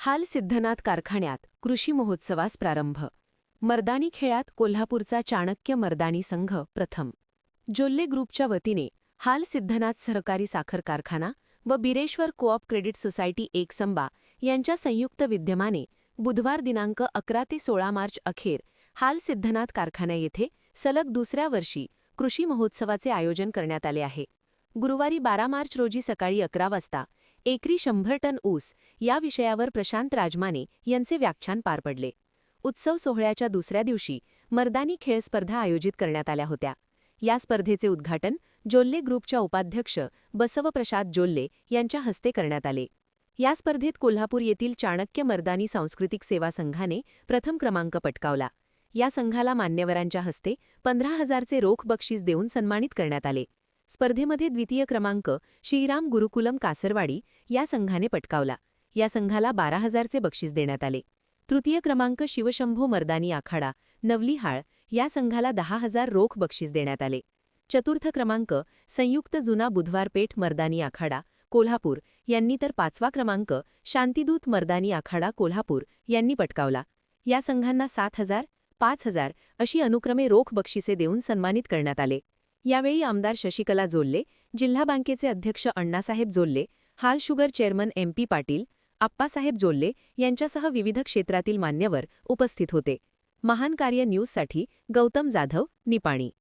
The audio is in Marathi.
हाल सिद्धनाथ कारखान्यात कृषी महोत्सवास प्रारंभ. मर्दानी खेळात कोल्हापूरचा चाणक्य मर्दानी संघ प्रथम. जोल्ले ग्रुपच्या वतीने हाल सिद्धनाथ सहकारी साखर कारखाना व बिरेश्वर कोऑप क्रेडिट सोसायटी एकसंबा यांच्या संयुक्त विद्यमाने बुधवार दिनांक 11 ते 16 मार्च अखेर हाल सिद्धनाथ कारखाना येथे सलग दुसऱ्या वर्षी कृषी महोत्सवाचे आयोजन करण्यात आले आहे. गुरुवारी 12 मार्च रोजी सकाळी 11 वाजता एकरी 100 टन ऊस या विषयावर प्रशांत राजमाने यांचे व्याख्यान पार पडले. उत्सव सोहळ्याच्या दुसऱ्या दिवशी मर्दानी खेळ स्पर्धा आयोजित करण्यात आल्या होत्या. या स्पर्धेचे उद्घाटन जोल्ले ग्रुपच्या उपाध्यक्ष बसवप्रसाद जोल्ले यांच्या हस्ते करण्यात आले. या स्पर्धेत कोल्हापूर येथील चाणक्य मर्दानी सांस्कृतिक सेवा संघाने प्रथम क्रमांक पटकावला. या संघाला मान्यवरांच्या हस्ते 15,000चे रोख बक्षीस देऊन सन्मानित करण्यात आले. स्पर्धेमध्ये द्वितीय क्रमांक श्रीराम गुरुकुलम कासरवाडी या संघाने पटकावला. या संघाला 12,000चे बक्षीस देण्यात आले. तृतीय क्रमांक शिवशंभो मर्दानी आखाडा नवलिहाळ या संघाला 10,000 रोख बक्षीस देण्यात आले. चतुर्थ क्रमांक संयुक्त जुना बुधवारपेठ मर्दानी आखाडा कोल्हापूर यांनी तर 5वा क्रमांक शांतिदूत मर्दानी आखाडा कोल्हापूर यांनी पटकावला. या संघांना 7,000, 5,000 अशी अनुक्रमे रोख बक्षिसे देऊन सन्मानित करण्यात आले. यावेळी आमदार शशिकला जोल्ले, जिल्हा बँकेचे अध्यक्ष Annasaheb Jolle, Hal sugar chairman MP Patil, Appasaheb Jolle यांच्यासह विविध क्षेत्रातील मान्यवर उपस्थित होते. महान कार्य न्यूजसाठी गौतम जाधव, निपाणी.